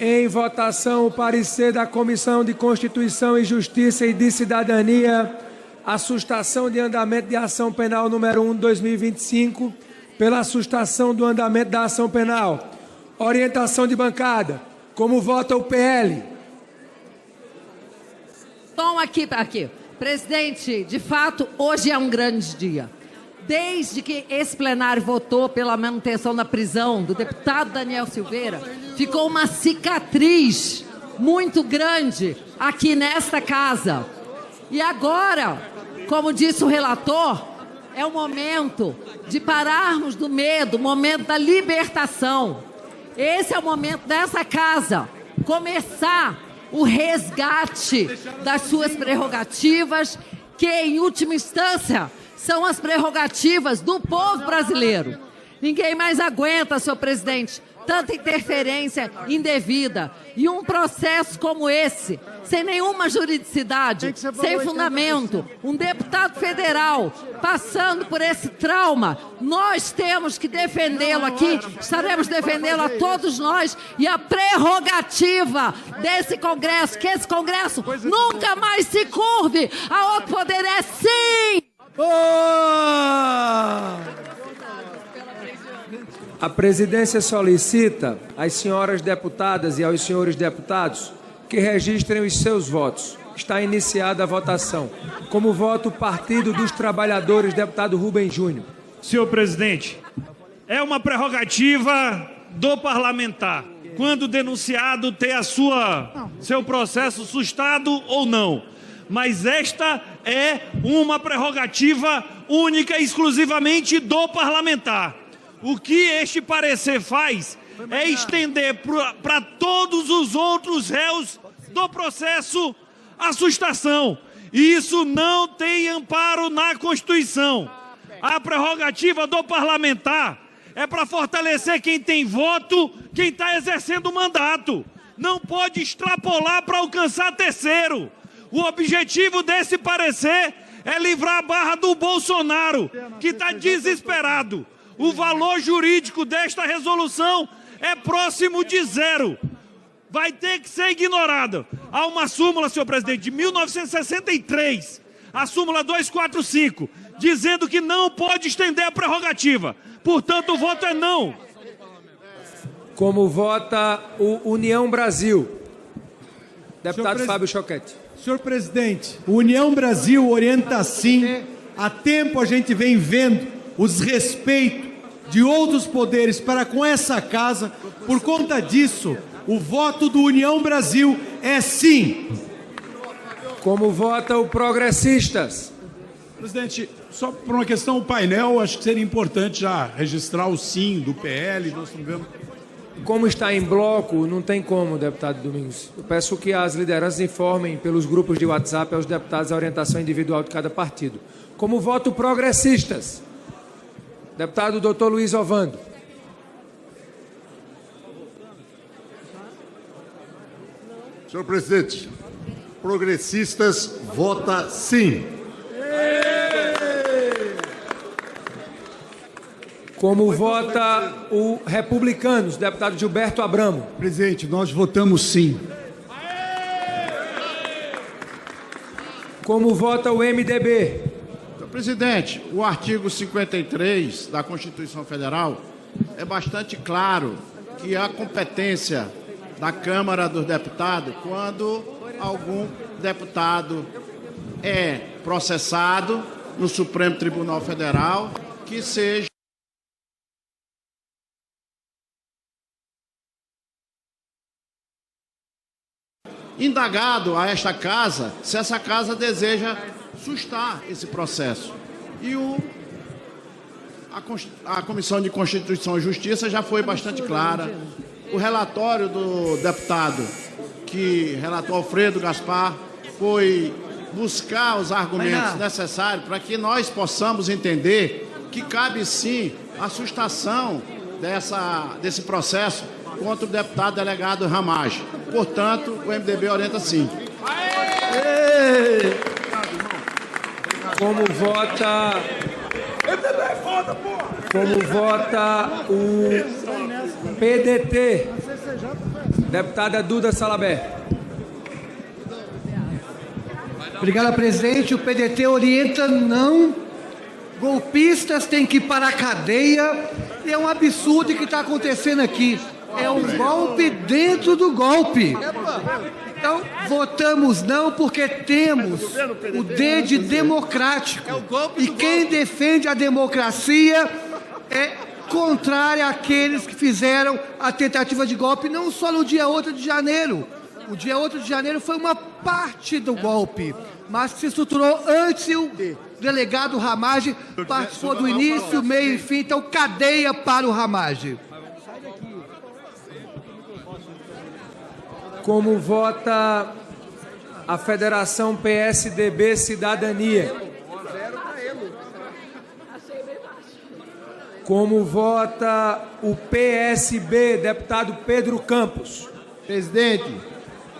Em votação, o parecer da Comissão de Constituição e Justiça e de Cidadania, a sustação de andamento de ação penal número 1 de 2025, pela sustação do andamento da ação penal. Orientação de bancada. Como vota o PL? Bom, aqui. Presidente, de fato, hoje é um grande dia. Desde que esse plenário votou pela manutenção da prisão do deputado Daniel Silveira, ficou uma cicatriz muito grande aqui nesta casa. E agora, como disse o relator, é o momento de pararmos do medo, o momento da libertação. Esse é o momento dessa casa começar o resgate das suas prerrogativas, que, em última instância, são as prerrogativas do povo brasileiro. Ninguém mais aguenta, senhor presidente, tanta interferência indevida. E um processo como esse, sem nenhuma juridicidade, sem fundamento, um deputado federal passando por esse trauma, nós temos que defendê-lo aqui, estaremos defendendo a todos nós, e a prerrogativa desse Congresso, que esse Congresso nunca mais se curve a outro poder, é sim! A presidência solicita às senhoras deputadas e aos senhores deputados que registrem os seus votos. Está iniciada a votação. Como vota o Partido dos Trabalhadores, deputado Rubens Júnior. Senhor presidente, é uma prerrogativa do parlamentar, quando denunciado, ter seu processo sustado ou não. Mas esta é uma prerrogativa única e exclusivamente do parlamentar. O que este parecer faz é estender para todos os outros réus do processo a sustação. E isso não tem amparo na Constituição. A prerrogativa do parlamentar é para fortalecer quem tem voto, quem está exercendo o mandato. Não pode extrapolar para alcançar terceiro. O objetivo desse parecer é livrar a barra do Bolsonaro, que está desesperado. O valor jurídico desta resolução é próximo de zero. Vai ter que ser ignorada. Há uma súmula, senhor presidente, de 1963, a súmula 245, dizendo que não pode estender a prerrogativa. Portanto, o voto é não. Como vota o União Brasil? Deputado Fábio Choquete. Senhor presidente, o União Brasil orienta sim. Há tempo a gente vem vendo o desrespeito de outros poderes para com essa casa. Por conta disso, o voto do União Brasil é sim. Como vota o Progressistas? Presidente, só por uma questão do painel, acho que seria importante já registrar o sim do PL. Nós estamos vendo... Como está em bloco, não tem como, deputado Domingos. Eu peço que as lideranças informem pelos grupos de WhatsApp aos deputados a orientação individual de cada partido. Como voto Progressistas? Deputado Dr. Luiz Ovando. Senhor presidente, Progressistas vota sim. Como vota o Republicanos, deputado Gilberto Abramo? Presidente, nós votamos sim. Como vota o MDB? Senhor presidente, o artigo 53 da Constituição Federal é bastante claro que a competência da Câmara dos Deputados, quando algum deputado é processado no Supremo Tribunal Federal, que seja indagado a esta casa, se essa casa deseja sustar esse processo. E a Comissão de Constituição e Justiça já foi bastante clara. O relatório do deputado, que relatou Alfredo Gaspar, foi buscar os argumentos necessários para que nós possamos entender que cabe sim a sustação desse processo contra o deputado delegado Ramage. Portanto, o MDB orienta sim. Como vota o PDT, deputada Duda Salabert. Obrigado, presidente. O PDT orienta não. Golpistas têm que ir para a cadeia. E é um absurdo o que está acontecendo aqui. É um golpe dentro do golpe. Então, votamos não porque temos o D de democrático. E quem defende a democracia é contrário àqueles que fizeram a tentativa de golpe, não só no dia 8 de janeiro. O dia 8 de janeiro foi uma parte do golpe, mas se estruturou antes e o delegado Ramagem participou do início, meio e fim, então cadeia para o Ramagem. Como vota a Federação PSDB Cidadania? Como vota o PSB, deputado Pedro Campos? Presidente,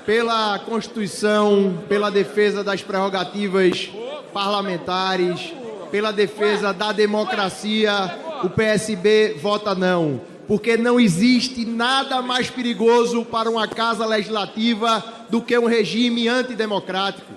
pela Constituição, pela defesa das prerrogativas parlamentares, pela defesa da democracia, o PSB vota não. Porque não existe nada mais perigoso para uma casa legislativa do que um regime antidemocrático.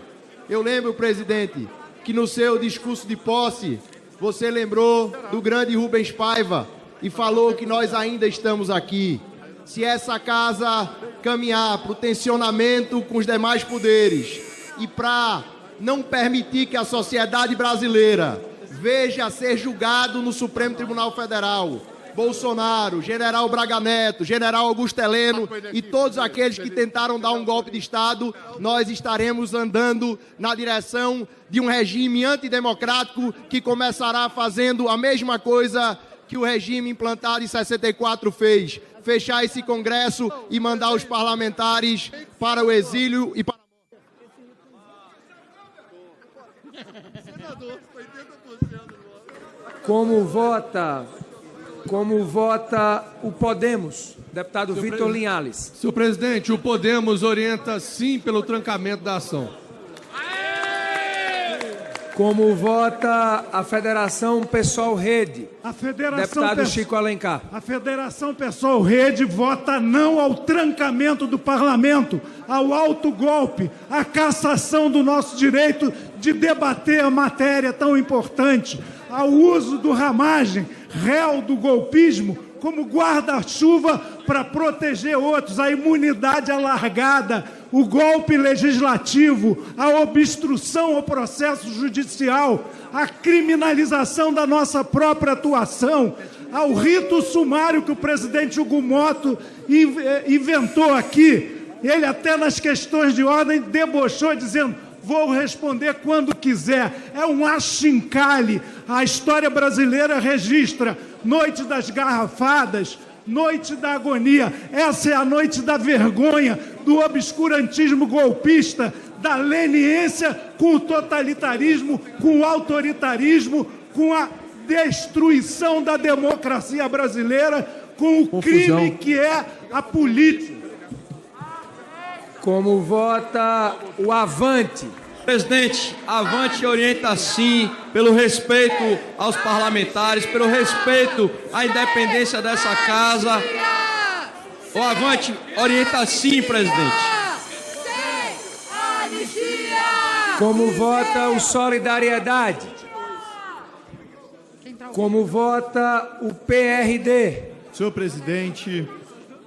Eu lembro, presidente, que no seu discurso de posse, você lembrou do grande Rubens Paiva e falou que nós ainda estamos aqui. Se essa casa caminhar para o tensionamento com os demais poderes e para não permitir que a sociedade brasileira veja ser julgado no Supremo Tribunal Federal Bolsonaro, General Braga Neto, General Augusto Heleno e todos aqueles que tentaram dar um golpe de Estado, nós estaremos andando na direção de um regime antidemocrático que começará fazendo a mesma coisa que o regime implantado em 64 fez. Fechar esse Congresso e mandar os parlamentares para o exílio e para Como vota o Podemos, deputado Vitor Linhares? Senhor presidente, o Podemos orienta sim pelo trancamento da ação. Como vota a Federação Pessoal Rede? Deputado Chico Alencar. A Federação Pessoal Rede vota não ao trancamento do parlamento, ao autogolpe, à cassação do nosso direito de debater a matéria tão importante, ao uso do Ramagem, réu do golpismo, como guarda-chuva para proteger outros, a imunidade alargada, o golpe legislativo, a obstrução ao processo judicial, a criminalização da nossa própria atuação, ao rito sumário que o presidente Hugo Motto inventou aqui. Ele até nas questões de ordem debochou dizendo: vou responder quando quiser. É um achincalhe. A história brasileira registra noite das garrafadas, noite da agonia. Essa é a noite da vergonha, do obscurantismo golpista, da leniência com o totalitarismo, com o autoritarismo, com a destruição da democracia brasileira, com o crime que é a política. Como vota o Avante? Presidente, Avante orienta sim pelo respeito aos parlamentares, pelo respeito à independência dessa casa. O Avante orienta sim, presidente. Como vota o Solidariedade? Como vota o PRD? Senhor presidente,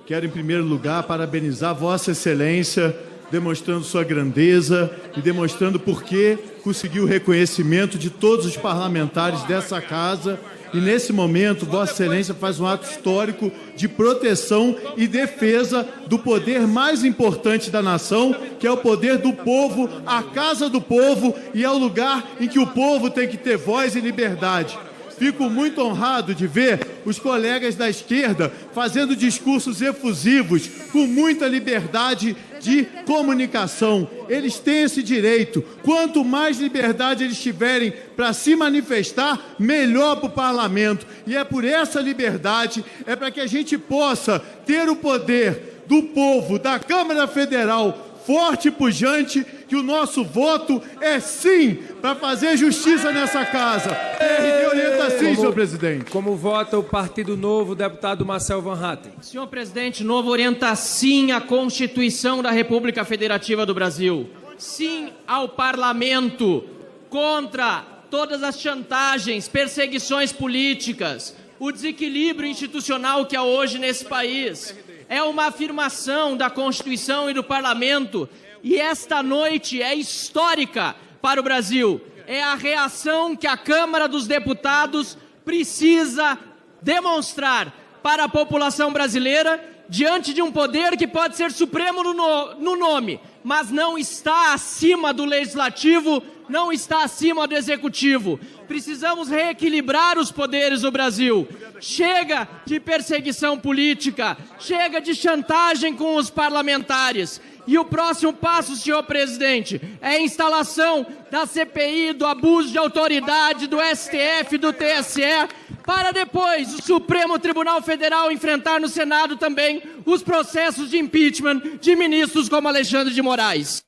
quero em primeiro lugar parabenizar Vossa Excelência, demonstrando sua grandeza e demonstrando por que conseguiu o reconhecimento de todos os parlamentares dessa casa. E nesse momento, Vossa Excelência faz um ato histórico de proteção e defesa do poder mais importante da nação, que é o poder do povo, a casa do povo, e é o lugar em que o povo tem que ter voz e liberdade. Fico muito honrado de ver os colegas da esquerda fazendo discursos efusivos, com muita liberdade de comunicação. Eles têm esse direito. Quanto mais liberdade eles tiverem para se manifestar, melhor para o parlamento. E é por essa liberdade, é para que a gente possa ter o poder do povo, da Câmara Federal, forte e pujante que o nosso voto é sim para fazer justiça nessa casa. PRD orienta sim, senhor presidente. Como vota o Partido Novo, deputado Marcel Van Hatten? Senhor presidente, Novo orienta sim à Constituição da República Federativa do Brasil. Sim ao parlamento, contra todas as chantagens, perseguições políticas, o desequilíbrio institucional que há hoje nesse país. É uma afirmação da Constituição e do parlamento, e esta noite é histórica para o Brasil. É a reação que a Câmara dos Deputados precisa demonstrar para a população brasileira diante de um poder que pode ser supremo no nome, mas não está acima do legislativo, não está acima do executivo. Precisamos reequilibrar os poderes no Brasil. Chega de perseguição política, chega de chantagem com os parlamentares. E o próximo passo, senhor presidente, é a instalação da CPI, do abuso de autoridade, do STF, do TSE, para depois o Supremo Tribunal Federal enfrentar no Senado também os processos de impeachment de ministros como Alexandre de Moraes.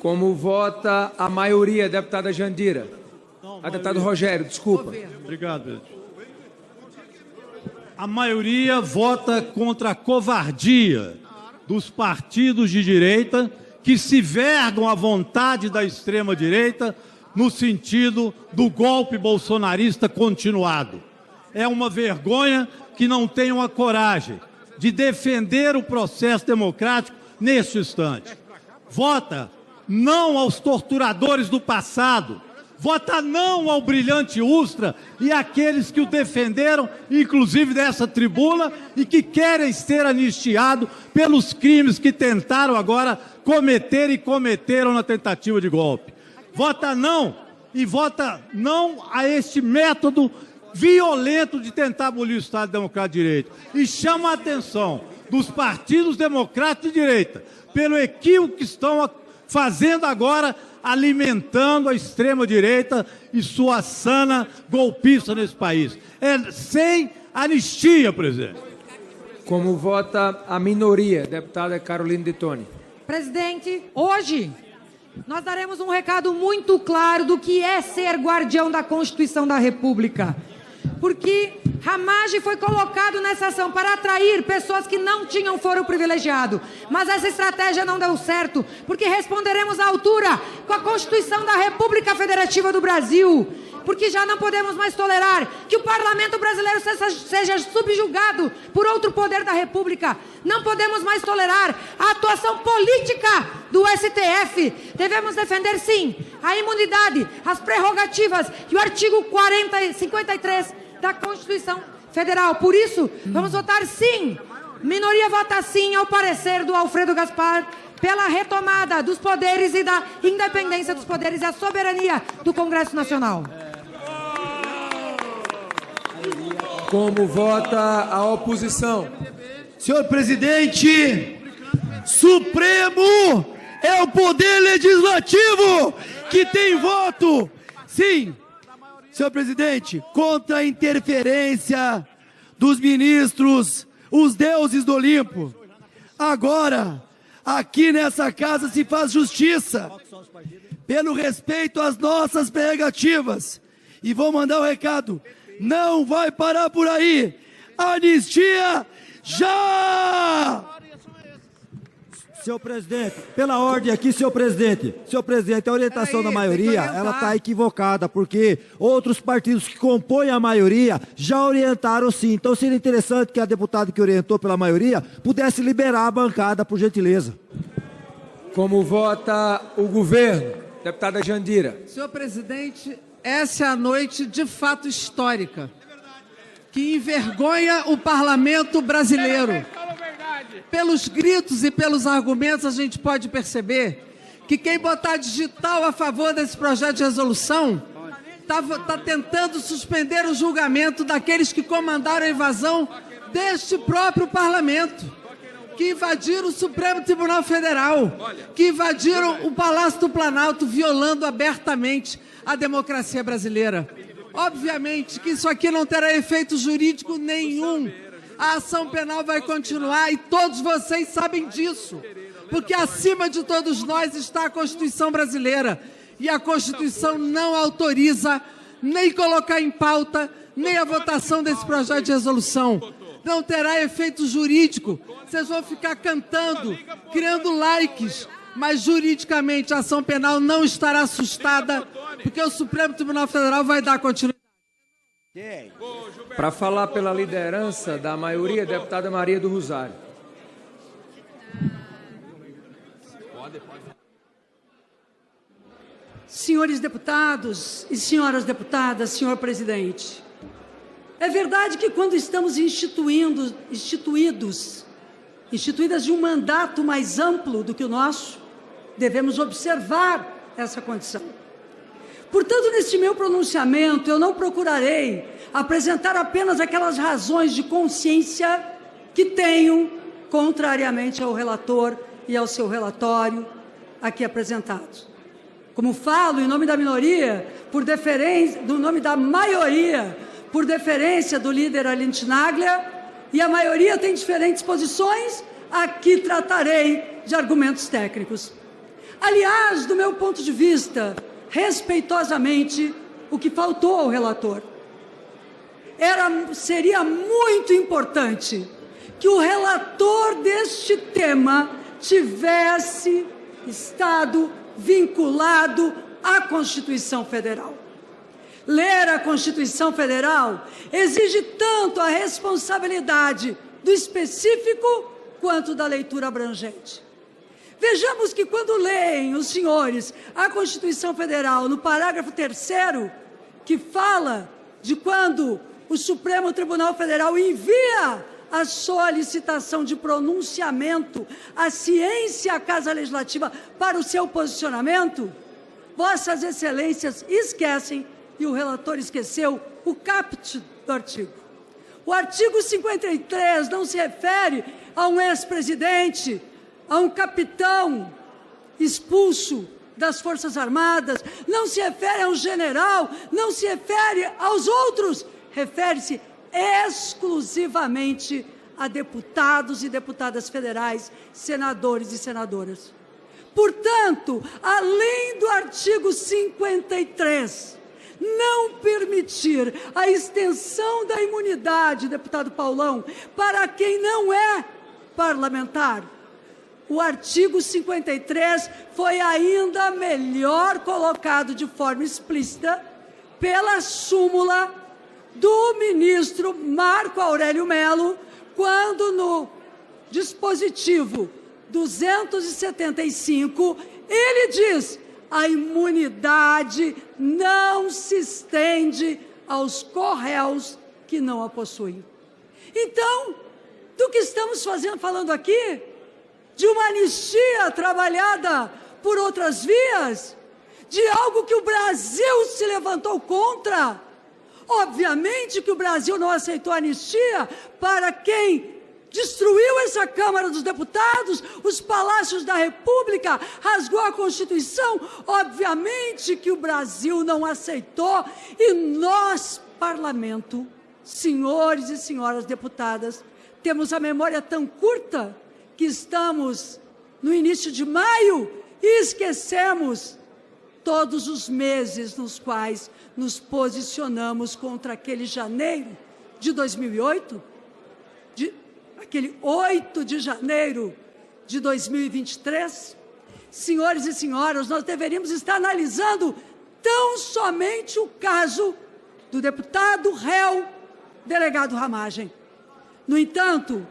Como vota a maioria, deputada Jandira? Deputado Rogério, desculpa. Obrigado, presidente. A maioria vota contra a covardia dos partidos de direita que se vergam à vontade da extrema-direita no sentido do golpe bolsonarista continuado. É uma vergonha que não tenham a coragem de defender o processo democrático neste instante. Vota não aos torturadores do passado, vota não ao brilhante Ustra e àqueles que o defenderam, inclusive dessa tribuna, e que querem ser anistiados pelos crimes que tentaram agora cometer e cometeram na tentativa de golpe. Vota não, e vota não a este método violento de tentar abolir o Estado Democrático de Direito. E chama a atenção dos partidos democráticos de direita pelo equívoco que estão fazendo agora, alimentando a extrema-direita e sua sana golpista nesse país. É sem anistia, presidente. Como vota a minoria, deputada Carolina de Tone? Presidente, hoje nós daremos um recado muito claro do que é ser guardião da Constituição da República. Porque Ramagem foi colocado nessa ação para atrair pessoas que não tinham foro privilegiado. Mas essa estratégia não deu certo, porque responderemos à altura com a Constituição da República Federativa do Brasil. Porque já não podemos mais tolerar que o parlamento brasileiro seja subjugado por outro poder da República. Não podemos mais tolerar a atuação política do STF. Devemos defender, sim, a imunidade, as prerrogativas e o artigo 53 da Constituição Federal. Por isso, vamos votar sim. Minoria vota sim ao parecer do Alfredo Gaspar pela retomada dos poderes e da independência dos poderes e a soberania do Congresso Nacional. Como vota a oposição? Senhor presidente, Supremo é o poder legislativo que tem voto. Sim, senhor presidente, contra a interferência dos ministros, os deuses do Olimpo. Agora, aqui nessa casa se faz justiça, pelo respeito às nossas prerrogativas. E vou mandar o recado, não vai parar por aí. Anistia já! Senhor presidente, pela ordem aqui, senhor presidente, a orientação da maioria, ela está equivocada, porque outros partidos que compõem a maioria já orientaram sim. Então seria interessante que a deputada que orientou pela maioria pudesse liberar a bancada, por gentileza. Como vota o governo? Deputada Jandira. Senhor presidente, essa é a noite de fato histórica, que envergonha o parlamento brasileiro. Pelos gritos e pelos argumentos, a gente pode perceber que quem botar digital a favor desse projeto de resolução está tentando suspender o julgamento daqueles que comandaram a invasão deste próprio parlamento, que invadiram o Supremo Tribunal Federal, que invadiram o Palácio do Planalto, violando abertamente a democracia brasileira. Obviamente que isso aqui não terá efeito jurídico nenhum. A ação penal vai continuar e todos vocês sabem disso. porque acima de todos nós está a Constituição brasileira. E a Constituição não autoriza nem colocar em pauta, nem a votação desse projeto de resolução. Não terá efeito jurídico. Vocês vão ficar cantando, criando likes, mas juridicamente a ação penal não estará assustada, porque o Supremo Tribunal Federal vai dar continuidade. Para falar pela liderança da maioria, a deputada Maria do Rosário. Senhores deputados e senhoras deputadas, senhor presidente, é verdade que quando estamos instituídas de um mandato mais amplo do que o nosso, devemos observar essa condição. Portanto, neste meu pronunciamento, eu não procurarei apresentar apenas aquelas razões de consciência que tenho, contrariamente ao relator e ao seu relatório aqui apresentados. Como falo em nome da minoria, por deferência, no nome da maioria, por deferência do líder Aline Chinaglia, e a maioria tem diferentes posições, aqui tratarei de argumentos técnicos. Aliás, do meu ponto de vista, respeitosamente, o que faltou ao relator seria muito importante que o relator deste tema tivesse estado vinculado à Constituição Federal. Ler a Constituição Federal exige tanto a responsabilidade do específico quanto da leitura abrangente. Vejamos que quando leem os senhores a Constituição Federal, no parágrafo 3º, que fala de quando o Supremo Tribunal Federal envia a solicitação de pronunciamento à ciência, à Casa Legislativa, para o seu posicionamento, Vossas Excelências esquecem, e o relator esqueceu, o caput do artigo. O artigo 53 não se refere a um ex-presidente, a um capitão expulso das Forças Armadas, não se refere a um general, não se refere aos outros, refere-se exclusivamente a deputados e deputadas federais, senadores e senadoras. Portanto, além do artigo 53 não permitir a extensão da imunidade, deputado Paulão, para quem não é parlamentar, o artigo 53 foi ainda melhor colocado de forma explícita pela súmula do ministro Marco Aurélio Mello, quando no dispositivo 275, ele diz: a imunidade não se estende aos corréus que não a possuem. Então, do que estamos falando aqui? De uma anistia trabalhada por outras vias? De algo que o Brasil se levantou contra? Obviamente que o Brasil não aceitou a anistia para quem destruiu essa Câmara dos Deputados, os palácios da República, rasgou a Constituição. Obviamente que o Brasil não aceitou, e nós, parlamento, senhores e senhoras deputadas, temos a memória tão curta que estamos no início de maio e esquecemos todos os meses nos quais nos posicionamos contra aquele janeiro de 2008, aquele 8 de janeiro de 2023. Senhores e senhoras, nós deveríamos estar analisando tão somente o caso do deputado réu delegado Ramagem. No entanto,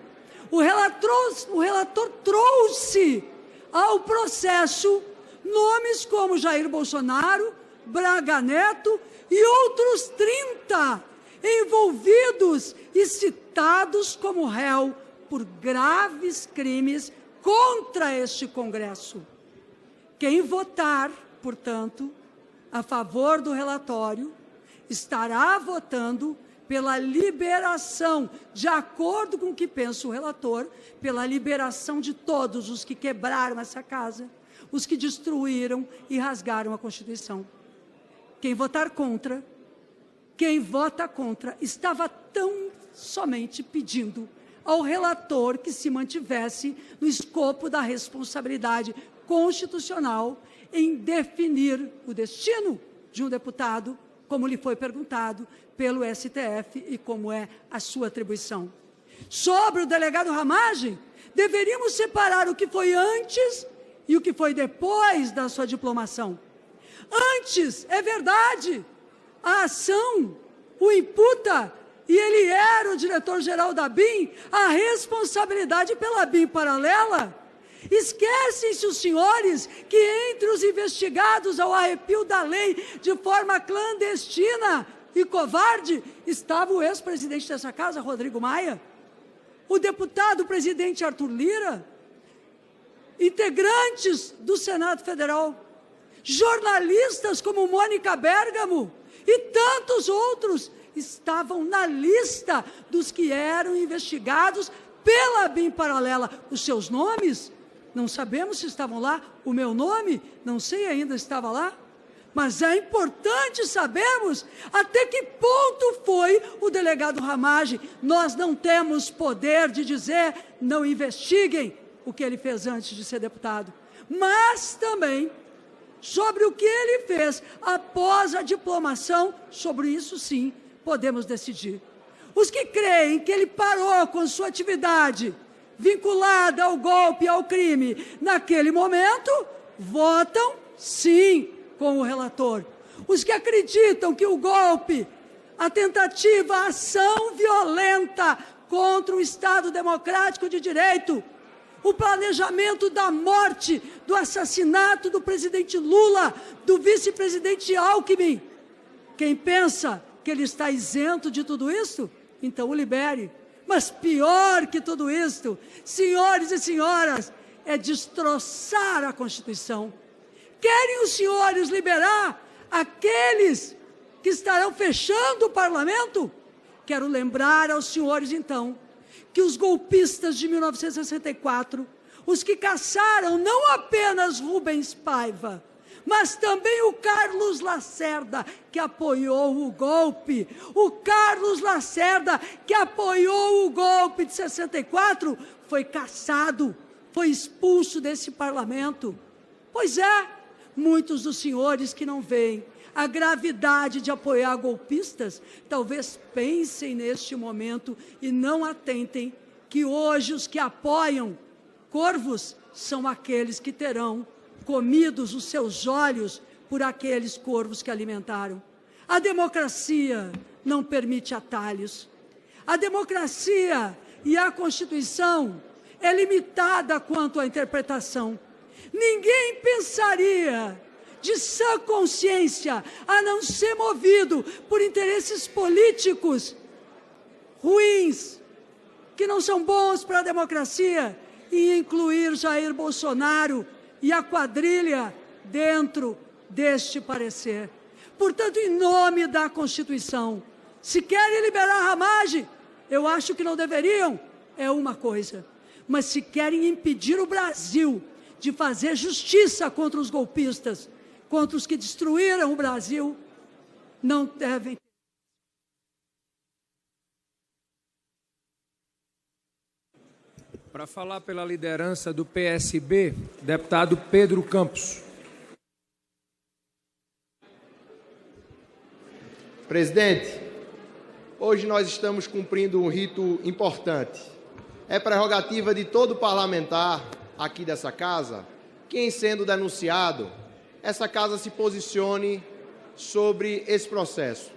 o relator trouxe ao processo nomes como Jair Bolsonaro, Braga Neto e outros 30 envolvidos e citados como réu por graves crimes contra este Congresso. Quem votar, portanto, a favor do relatório, estará votando pela liberação, de acordo com o que pensa o relator, pela liberação de todos os que quebraram essa casa, os que destruíram e rasgaram a Constituição. Quem votar contra, quem vota contra, estava tão somente pedindo ao relator que se mantivesse no escopo da responsabilidade constitucional em definir o destino de um deputado, como lhe foi perguntado pelo STF e como é a sua atribuição. Sobre o delegado Ramagem, deveríamos separar o que foi antes e o que foi depois da sua diplomação. Antes, é verdade, a ação o imputa, e ele era o diretor-geral da BIM, a responsabilidade pela BIM paralela. Esquecem-se os senhores que entre os investigados ao arrepio da lei de forma clandestina e covarde estava o ex-presidente dessa casa, Rodrigo Maia, o deputado presidente Arthur Lira, integrantes do Senado Federal, jornalistas como Mônica Bergamo e tantos outros estavam na lista dos que eram investigados pela BIM paralela. Os seus nomes, não sabemos se estavam lá. O meu nome, não sei ainda se estava lá. Mas é importante sabermos até que ponto foi o delegado Ramagem. Nós não temos poder de dizer, não investiguem o que ele fez antes de ser deputado. Mas também sobre o que ele fez após a diplomação, sobre isso sim, podemos decidir. Os que creem que ele parou com sua atividade vinculada ao golpe e ao crime naquele momento, votam sim com o relator. Os que acreditam que o golpe, a tentativa, a ação violenta contra o Estado democrático de direito, o planejamento da morte, do assassinato do presidente Lula, do vice-presidente Alckmin, quem pensa que ele está isento de tudo isso, então o libere. Mas pior que tudo isso, senhores e senhoras, é destroçar a Constituição. Querem os senhores liberar aqueles que estarão fechando o parlamento? Quero lembrar aos senhores, então, que os golpistas de 1964, os que caçaram não apenas Rubens Paiva, mas também o Carlos Lacerda, que apoiou o golpe. O Carlos Lacerda, que apoiou o golpe de 64, foi caçado, foi expulso desse parlamento. Pois é, muitos dos senhores que não veem a gravidade de apoiar golpistas, talvez pensem neste momento e não atentem que hoje os que apoiam corvos são aqueles que terão comidos os seus olhos por aqueles corvos que alimentaram. A democracia não permite atalhos. A democracia e a Constituição é limitada quanto à interpretação. Ninguém pensaria de sã consciência, a não ser movido por interesses políticos ruins, que não são bons para a democracia, e incluir Jair Bolsonaro e a quadrilha dentro deste parecer. Portanto, em nome da Constituição, se querem liberar Ramagem, eu acho que não deveriam, é uma coisa. Mas se querem impedir o Brasil de fazer justiça contra os golpistas, contra os que destruíram o Brasil, não devem. Para falar pela liderança do PSB, deputado Pedro Campos. Presidente, hoje nós estamos cumprindo um rito importante. É prerrogativa de todo parlamentar aqui dessa casa, que em sendo denunciado, essa casa se posicione sobre esse processo.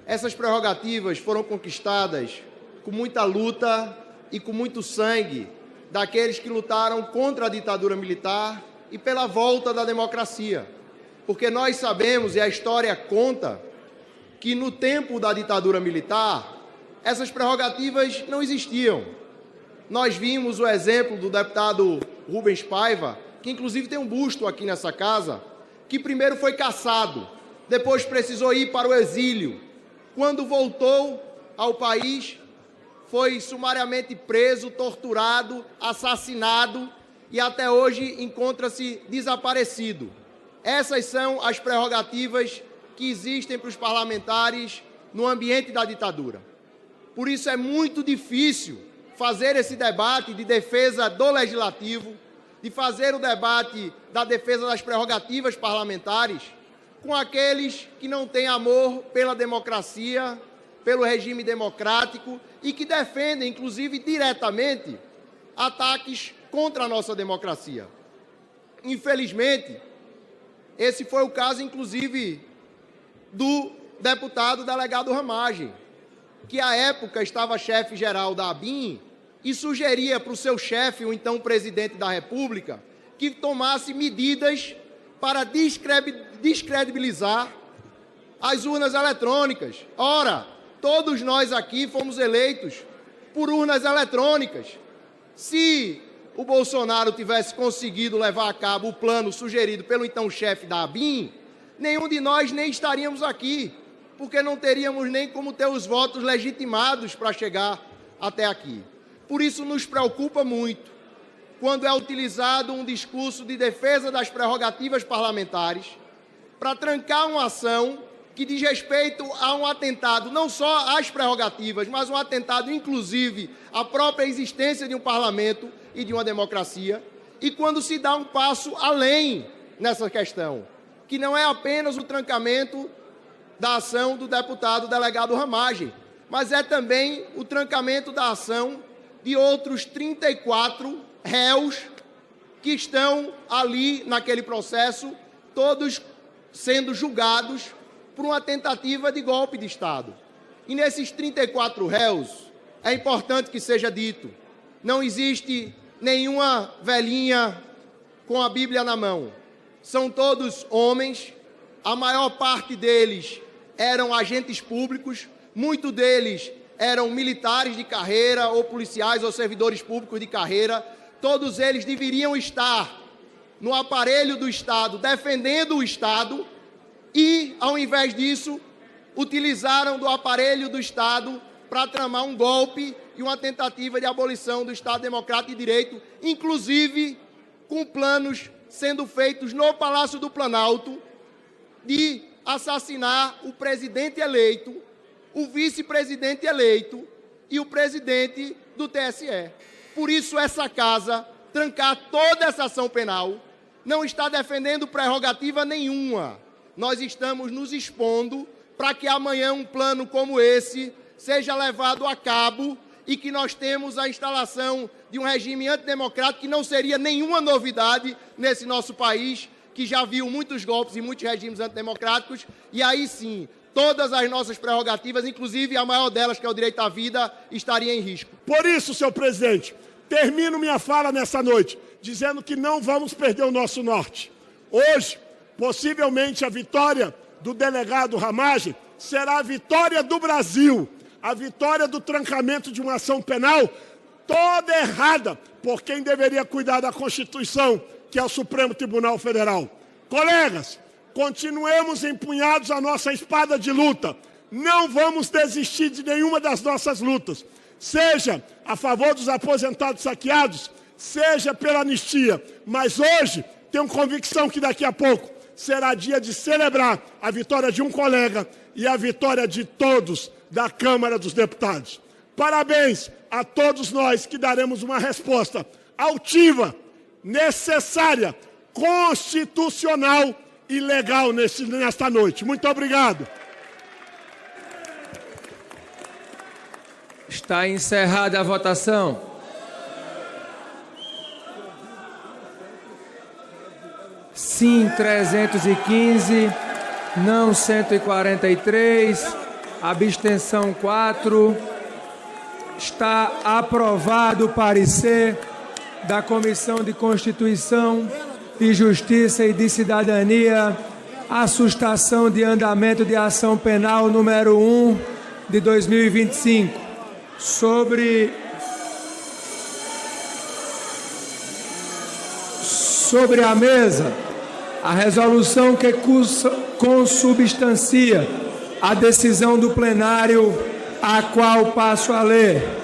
Essas prerrogativas foram conquistadas com muita luta e com muito sangue daqueles que lutaram contra a ditadura militar e pela volta da democracia. Porque nós sabemos, e a história conta, que no tempo da ditadura militar, essas prerrogativas não existiam. Nós vimos o exemplo do deputado Rubens Paiva, que inclusive tem um busto aqui nessa casa, que primeiro foi cassado, depois precisou ir para o exílio. Quando voltou ao país, foi sumariamente preso, torturado, assassinado e até hoje encontra-se desaparecido. Essas são as prerrogativas que existem para os parlamentares no ambiente da ditadura. Por isso é muito difícil fazer esse debate de defesa do Legislativo, de fazer o debate da defesa das prerrogativas parlamentares com aqueles que não têm amor pela democracia, pelo regime democrático e que defendem, inclusive diretamente, ataques contra a nossa democracia. Infelizmente, esse foi o caso, inclusive, do deputado delegado Ramagem, que à época estava chefe-geral da ABIN e sugeria para o seu chefe, o então presidente da República, que tomasse medidas para descredibilizar as urnas eletrônicas. Ora, todos nós aqui fomos eleitos por urnas eletrônicas. Se o Bolsonaro tivesse conseguido levar a cabo o plano sugerido pelo então chefe da ABIN, nenhum de nós nem estaríamos aqui, porque não teríamos nem como ter os votos legitimados para chegar até aqui. Por isso nos preocupa muito quando é utilizado um discurso de defesa das prerrogativas parlamentares para trancar uma ação que diz respeito a um atentado não só às prerrogativas, mas um atentado inclusive à própria existência de um parlamento e de uma democracia, e quando se dá um passo além nessa questão, que não é apenas o trancamento da ação do deputado delegado Ramagem, mas é também o trancamento da ação de outros 34 réus que estão ali naquele processo, todos sendo julgados por uma tentativa de golpe de Estado. E nesses 34 réus, é importante que seja dito, não existe nenhuma velhinha com a Bíblia na mão. São todos homens, a maior parte deles eram agentes públicos, muitos deles eram militares de carreira, ou policiais, ou servidores públicos de carreira. Todos eles deveriam estar no aparelho do Estado, defendendo o Estado, e, ao invés disso, utilizaram do aparelho do Estado para tramar um golpe e uma tentativa de abolição do Estado Democrático de Direito, inclusive com planos sendo feitos no Palácio do Planalto de assassinar o presidente eleito, o vice-presidente eleito e o presidente do TSE. Por isso, essa casa, trancar toda essa ação penal, não está defendendo prerrogativa nenhuma. Nós estamos nos expondo para que amanhã um plano como esse seja levado a cabo e que nós temos a instalação de um regime antidemocrático que não seria nenhuma novidade nesse nosso país, que já viu muitos golpes e muitos regimes antidemocráticos, e aí sim, todas as nossas prerrogativas, inclusive a maior delas, que é o direito à vida, estaria em risco. Por isso, senhor presidente, termino minha fala nessa noite, dizendo que não vamos perder o nosso norte. Hoje, possivelmente, a vitória do delegado Ramagem será a vitória do Brasil, a vitória do trancamento de uma ação penal toda errada por quem deveria cuidar da Constituição, que é o Supremo Tribunal Federal. Colegas, continuemos empunhados a nossa espada de luta. Não vamos desistir de nenhuma das nossas lutas, seja a favor dos aposentados saqueados, seja pela anistia. Mas hoje, tenho convicção que daqui a pouco será dia de celebrar a vitória de um colega e a vitória de todos da Câmara dos Deputados. Parabéns a todos nós que daremos uma resposta altiva, necessária, constitucional e legal nesta noite. Muito obrigado. Está encerrada a votação. Sim, 315, não 143, abstenção 4. Está aprovado o parecer da Comissão de Constituição e Justiça e de Cidadania, a sustação de andamento de ação penal número 1 de 2025. Sobre a mesa, a resolução que consubstancia a decisão do plenário, a qual passo a ler.